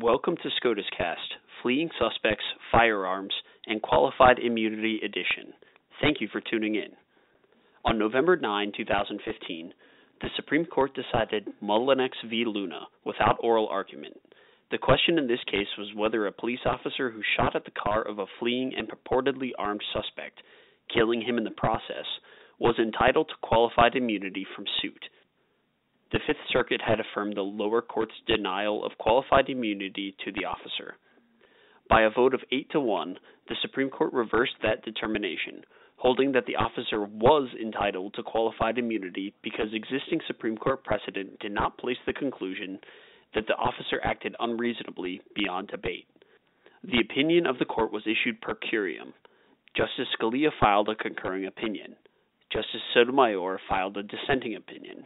Welcome to SCOTUScast, Fleeing Suspects, Firearms, and Qualified Immunity Edition. Thank you for tuning in. On November 9, 2015, the Supreme Court decided Mullenix v. Luna without oral argument. The question in this case was whether a police officer who shot at the car of a fleeing and purportedly armed suspect, killing him in the process, was entitled to qualified immunity from suit. The Fifth Circuit had affirmed the lower court's denial of qualified immunity to the officer. By a vote of 8-1, the Supreme Court reversed that determination, holding that the officer was entitled to qualified immunity because existing Supreme Court precedent did not place the conclusion that the officer acted unreasonably beyond debate. The opinion of the court was issued per curiam. Justice Scalia filed a concurring opinion. Justice Sotomayor filed a dissenting opinion.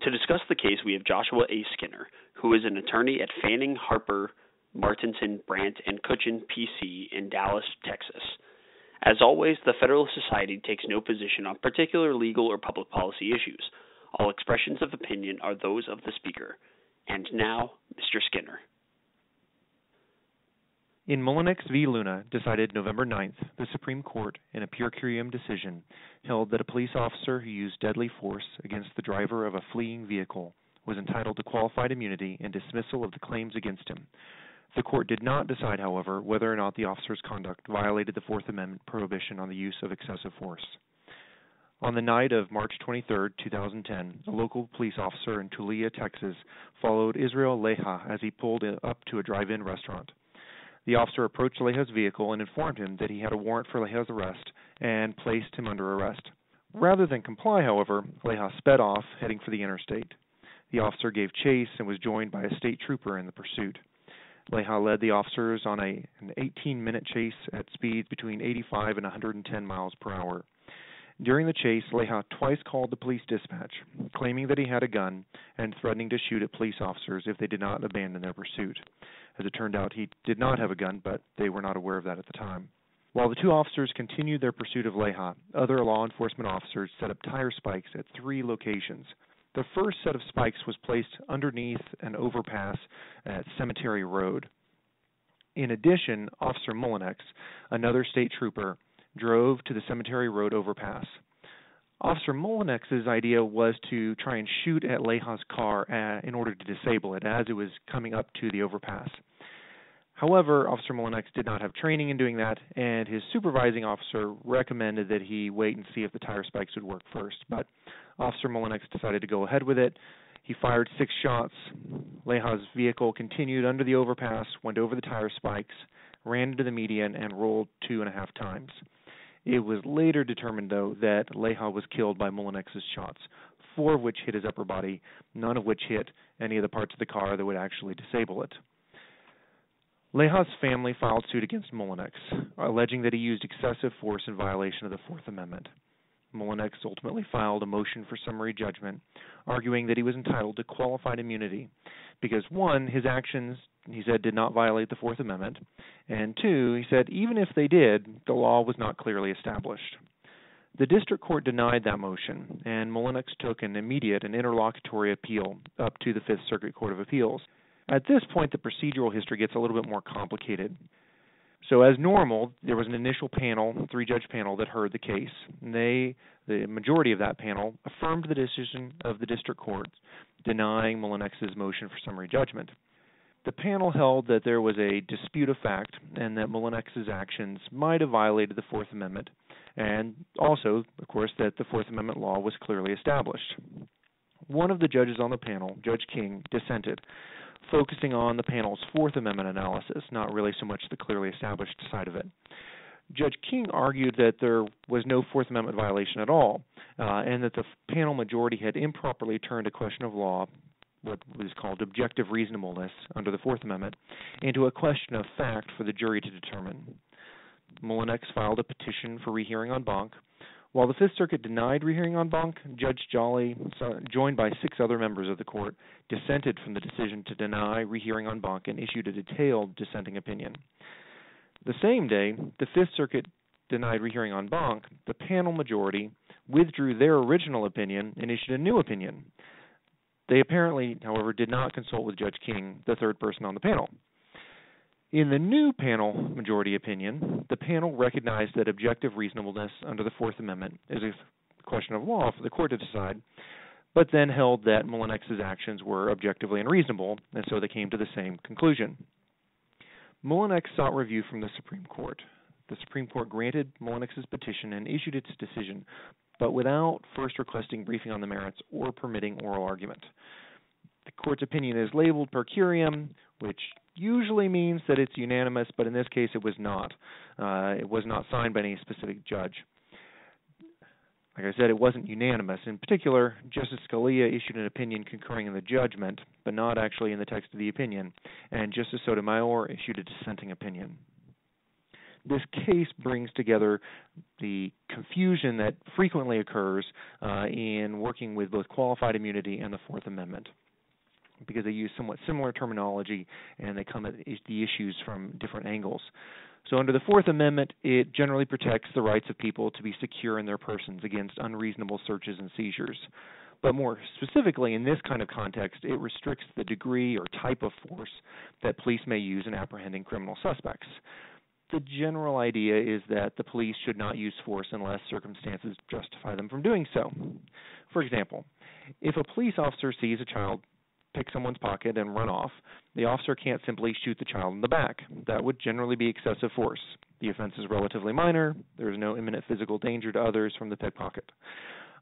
To discuss the case, we have Joshua A. Skinner, who is an attorney at Fanning, Harper, Martinson, Brandt, and Kutchin, P.C. in Dallas, Texas. As always, the Federalist Society takes no position on particular legal or public policy issues. All expressions of opinion are those of the speaker. And now, Mr. Skinner. In Mullenix v. Luna, decided November 9th, the Supreme Court, in a per curiam decision, held that a police officer who used deadly force against the driver of a fleeing vehicle was entitled to qualified immunity and dismissal of the claims against him. The court did not decide, however, whether or not the officer's conduct violated the Fourth Amendment prohibition on the use of excessive force. On the night of March 23, 2010, a local police officer in Tulia, Texas, followed Israel Leha as he pulled up to a drive-in restaurant. The officer approached Leha's vehicle and informed him that he had a warrant for Leha's arrest and placed him under arrest. Rather than comply, however, Leha sped off, heading for the interstate. The officer gave chase and was joined by a state trooper in the pursuit. Leha led the officers on an 18-minute chase at speeds between 85 and 110 miles per hour. During the chase, Leha twice called the police dispatch, claiming that he had a gun and threatening to shoot at police officers if they did not abandon their pursuit. As it turned out, he did not have a gun, but they were not aware of that at the time. While the two officers continued their pursuit of Leha, other law enforcement officers set up tire spikes at 3 locations. The first set of spikes was placed underneath an overpass at Cemetery Road. In addition, Officer Mullenix, another state trooper, drove to the Cemetery Road overpass. Officer Mullenix's idea was to try and shoot at Leha's car in order to disable it as it was coming up to the overpass. However, Officer Mullenix did not have training in doing that, and his supervising officer recommended that he wait and see if the tire spikes would work first. But Officer Mullenix decided to go ahead with it. He fired 6 shots. Leha's vehicle continued under the overpass, went over the tire spikes, ran into the median, and rolled 2.5 times. It was later determined, though, that Leha was killed by Mullenix's shots, 4 of which hit his upper body, none of which hit any of the parts of the car that would actually disable it. Leha's family filed suit against Mullenix, alleging that he used excessive force in violation of the Fourth Amendment. Mullenix ultimately filed a motion for summary judgment, arguing that he was entitled to qualified immunity because, 1, his actions, he said, did not violate the Fourth Amendment, and 2, he said, even if they did, the law was not clearly established. The district court denied that motion, and Mullenix took an immediate and interlocutory appeal up to the Fifth Circuit Court of Appeals. At this point, the procedural history gets a little bit more complicated. So as normal, there was an initial panel, 3-judge panel, that heard the case. The majority of that panel, affirmed the decision of the district court denying Mullenix's motion for summary judgment. The panel held that there was a dispute of fact and that Mullenix's actions might have violated the Fourth Amendment, and also, of course, that the Fourth Amendment law was clearly established. One of the judges on the panel, Judge King, dissented, focusing on the panel's Fourth Amendment analysis, not really so much the clearly established side of it. Judge King argued that there was no Fourth Amendment violation at all, and that the panel majority had improperly turned a question of law, what was called objective reasonableness under the Fourth Amendment, into a question of fact for the jury to determine. Mullenix filed a petition for rehearing en banc. While the Fifth Circuit denied rehearing en banc, Judge Jolly, joined by 6 other members of the court, dissented from the decision to deny rehearing en banc and issued a detailed dissenting opinion. The same day, the Fifth Circuit denied rehearing en banc. The panel majority withdrew their original opinion and issued a new opinion. They apparently, however, did not consult with Judge King, the third person on the panel. In the new panel majority opinion, the panel recognized that objective reasonableness under the Fourth Amendment is a question of law for the court to decide, but then held that Mullenix's actions were objectively unreasonable, and so they came to the same conclusion. Mullenix sought review from the Supreme Court. The Supreme Court granted Mullenix's petition and issued its decision, but without first requesting briefing on the merits or permitting oral argument. The court's opinion is labeled per curiam, which usually means that it's unanimous, but in this case it was not. It was not signed by any specific judge. Like I said, it wasn't unanimous. In particular, Justice Scalia issued an opinion concurring in the judgment, but not actually in the text of the opinion, and Justice Sotomayor issued a dissenting opinion. This case brings together the confusion that frequently occurs in working with both qualified immunity and the Fourth Amendment, because they use somewhat similar terminology and they come at the issues from different angles. So under the Fourth Amendment, it generally protects the rights of people to be secure in their persons against unreasonable searches and seizures. But more specifically, in this kind of context, it restricts the degree or type of force that police may use in apprehending criminal suspects. The general idea is that the police should not use force unless circumstances justify them from doing so. For example, if a police officer sees a child pick someone's pocket and run off, the officer can't simply shoot the child in the back. That would generally be excessive force. The offense is relatively minor. There is no imminent physical danger to others from the pickpocket.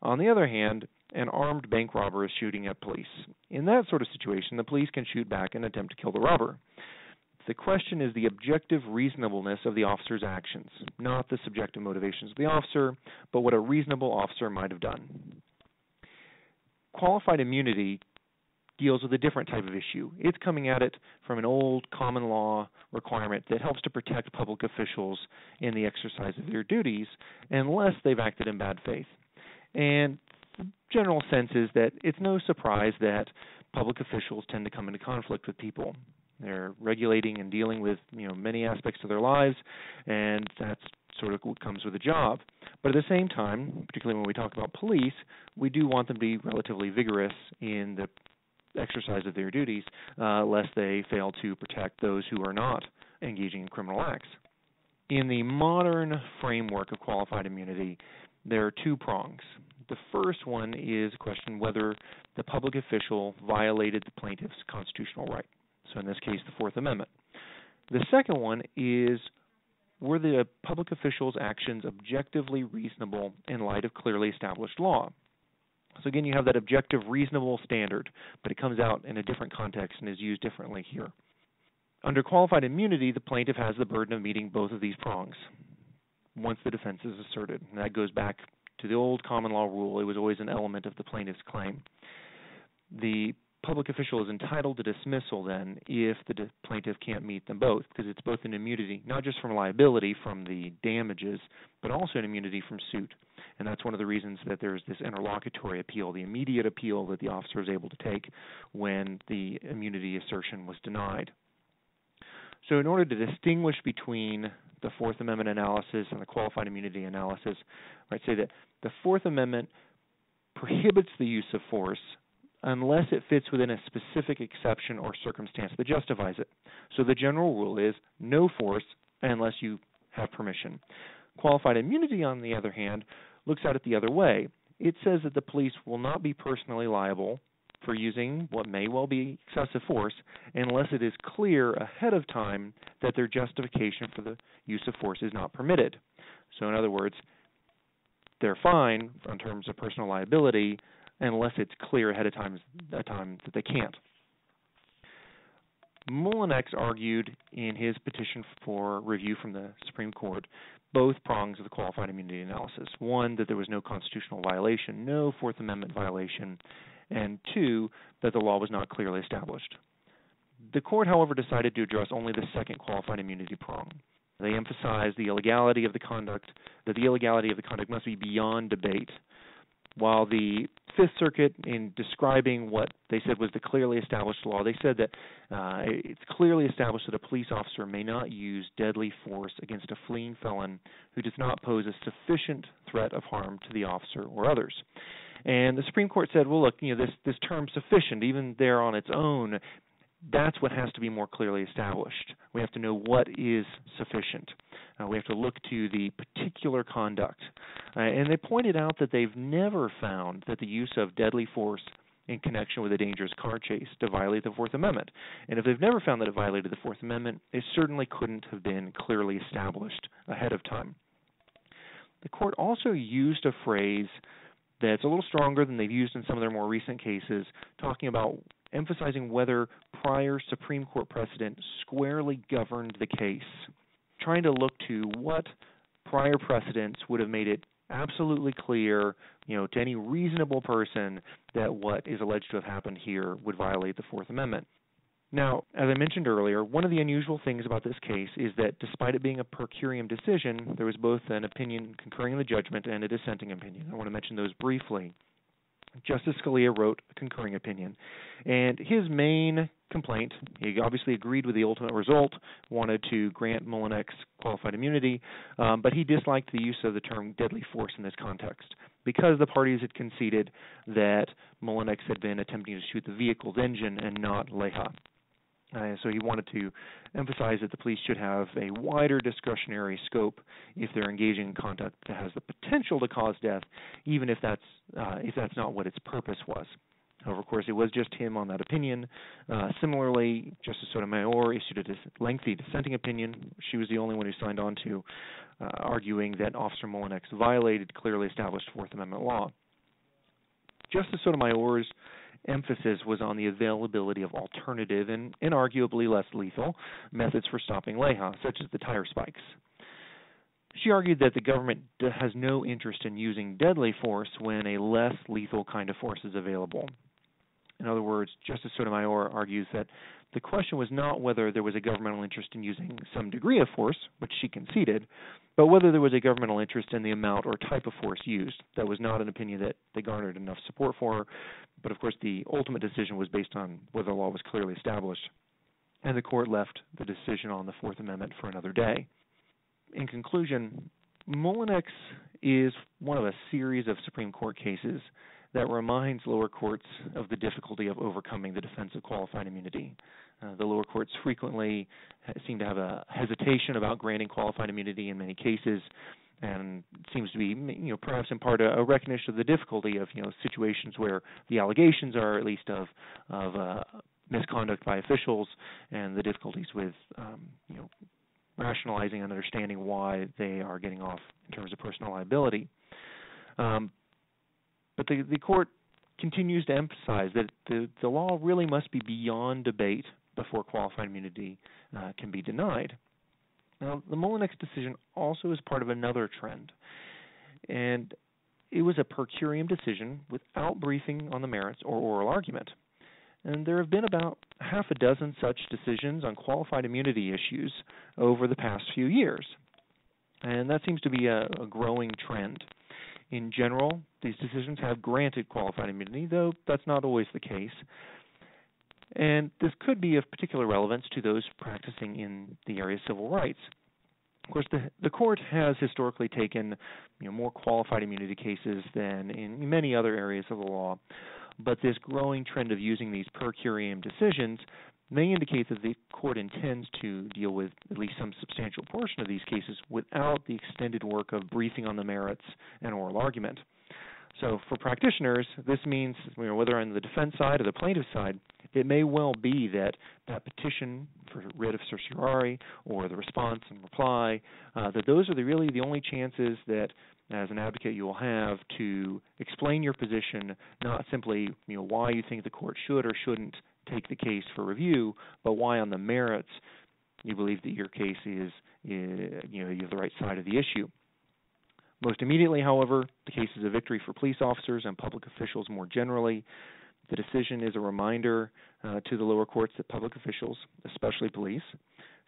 On the other hand, an armed bank robber is shooting at police. In that sort of situation, the police can shoot back and attempt to kill the robber. The question is the objective reasonableness of the officer's actions, not the subjective motivations of the officer, but what a reasonable officer might have done. Qualified immunity deals with a different type of issue. It's coming at it from an old common law requirement that helps to protect public officials in the exercise of their duties unless they've acted in bad faith. And the general sense is that it's no surprise that public officials tend to come into conflict with people. They're regulating and dealing with many aspects of their lives, and that's sort of what comes with the job. But at the same time, particularly when we talk about police, we do want them to be relatively vigorous in the exercise of their duties, lest they fail to protect those who are not engaging in criminal acts. In the modern framework of qualified immunity, there are two prongs. The first one is a question whether the public official violated the plaintiff's constitutional right. So in this case, the Fourth Amendment. The second one is, were the public official's actions objectively reasonable in light of clearly established law? So again, you have that objective reasonable standard, but it comes out in a different context and is used differently here. Under qualified immunity, the plaintiff has the burden of meeting both of these prongs once the defense is asserted. And that goes back to the old common law rule. It was always an element of the plaintiff's claim. The public official is entitled to dismissal then if the plaintiff can't meet them both, because it's both an immunity, not just from liability from the damages, but also an immunity from suit. And that's one of the reasons that there's this interlocutory appeal, the immediate appeal that the officer is able to take when the immunity assertion was denied. So in order to distinguish between the Fourth Amendment analysis and the qualified immunity analysis, I'd say that the Fourth Amendment prohibits the use of force unless it fits within a specific exception or circumstance that justifies it. So the general rule is no force unless you have permission. Qualified immunity, on the other hand, looks at it the other way. It says that the police will not be personally liable for using what may well be excessive force unless it is clear ahead of time that their justification for the use of force is not permitted. So in other words, they're fine in terms of personal liability unless it's clear ahead of time that they can't. Mullenix argued in his petition for review from the Supreme Court both prongs of the qualified immunity analysis. One, that there was no constitutional violation, no Fourth Amendment violation, and two, that the law was not clearly established. The court, however, decided to address only the second qualified immunity prong. They emphasized the illegality of the conduct, that the illegality of the conduct must be beyond debate. While the Fifth Circuit, in describing what they said was the clearly established law, they said that it's clearly established that a police officer may not use deadly force against a fleeing felon who does not pose a sufficient threat of harm to the officer or others. And the Supreme Court said, well, look, this term sufficient, even there on its own, that's what has to be more clearly established. We have to know what is sufficient. We have to look to the particular conduct. And they pointed out that they've never found that the use of deadly force in connection with a dangerous car chase to violate the Fourth Amendment. And if they've never found that it violated the Fourth Amendment, it certainly couldn't have been clearly established ahead of time. The court also used a phrase that's a little stronger than they've used in some of their more recent cases, talking about emphasizing whether prior Supreme Court precedent squarely governed the case, trying to look to what prior precedents would have made it absolutely clear, to any reasonable person that what is alleged to have happened here would violate the Fourth Amendment. Now, as I mentioned earlier, one of the unusual things about this case is that despite it being a per curiam decision, there was both an opinion concurring in the judgment and a dissenting opinion. I want to mention those briefly. Justice Scalia wrote a concurring opinion, and his main complaint, he obviously agreed with the ultimate result, wanted to grant Mullenix qualified immunity, but he disliked the use of the term deadly force in this context because the parties had conceded that Mullenix had been attempting to shoot the vehicle's engine and not Leha. So he wanted to emphasize that the police should have a wider discretionary scope if they're engaging in conduct that has the potential to cause death, even if that's not what its purpose was. However, of course, it was just him on that opinion. Similarly, Justice Sotomayor issued a lengthy dissenting opinion. She was the only one who signed on to arguing that Officer Mullenix violated clearly established Fourth Amendment law. Justice Sotomayor's emphasis was on the availability of alternative and inarguably less lethal methods for stopping Leha, such as the tire spikes. She argued that the government has no interest in using deadly force when a less lethal kind of force is available. In other words, Justice Sotomayor argues that the question was not whether there was a governmental interest in using some degree of force, which she conceded, but whether there was a governmental interest in the amount or type of force used. That was not an opinion that they garnered enough support for, but of course the ultimate decision was based on whether the law was clearly established, and the court left the decision on the Fourth Amendment for another day. In conclusion, Mullenix is one of a series of Supreme Court cases that reminds lower courts of the difficulty of overcoming the defense of qualified immunity. The lower courts frequently seem to have a hesitation about granting qualified immunity in many cases, and it seems to be, perhaps in part a recognition of the difficulty of, situations where the allegations are at least of misconduct by officials, and the difficulties with, rationalizing and understanding why they are getting off in terms of personal liability. But the court continues to emphasize that the law really must be beyond debate before qualified immunity can be denied. Now, the Mullenix decision also is part of another trend, and it was a per curiam decision without briefing on the merits or oral argument. And there have been about half a dozen such decisions on qualified immunity issues over the past few years, and that seems to be a growing trend. In general, these decisions have granted qualified immunity, though that's not always the case. And this could be of particular relevance to those practicing in the area of civil rights. Of course, the court has historically taken more qualified immunity cases than in many other areas of the law, but this growing trend of using these per curiam decisions may indicate that the court intends to deal with at least some substantial portion of these cases without the extended work of briefing on the merits and oral argument. So for practitioners, this means, whether on the defense side or the plaintiff side, it may well be that petition for writ of certiorari or the response and reply, that those are really the only chances that as an advocate you will have to explain your position, not simply why you think the court should or shouldn't take the case for review, but why on the merits you believe that your case is you have the right side of the issue. Most immediately, however, the case is a victory for police officers and public officials more generally. The decision is a reminder to the lower courts that public officials, especially police,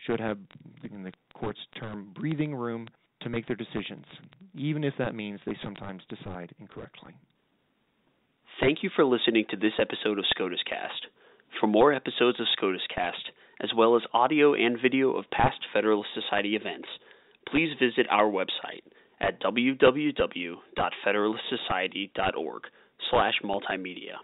should have, in the court's term, breathing room to make their decisions, even if that means they sometimes decide incorrectly. Thank you for listening to this episode of SCOTUScast. For more episodes of SCOTUScast, as well as audio and video of past Federalist Society events, please visit our website at www.federalistsociety.org. multimedia.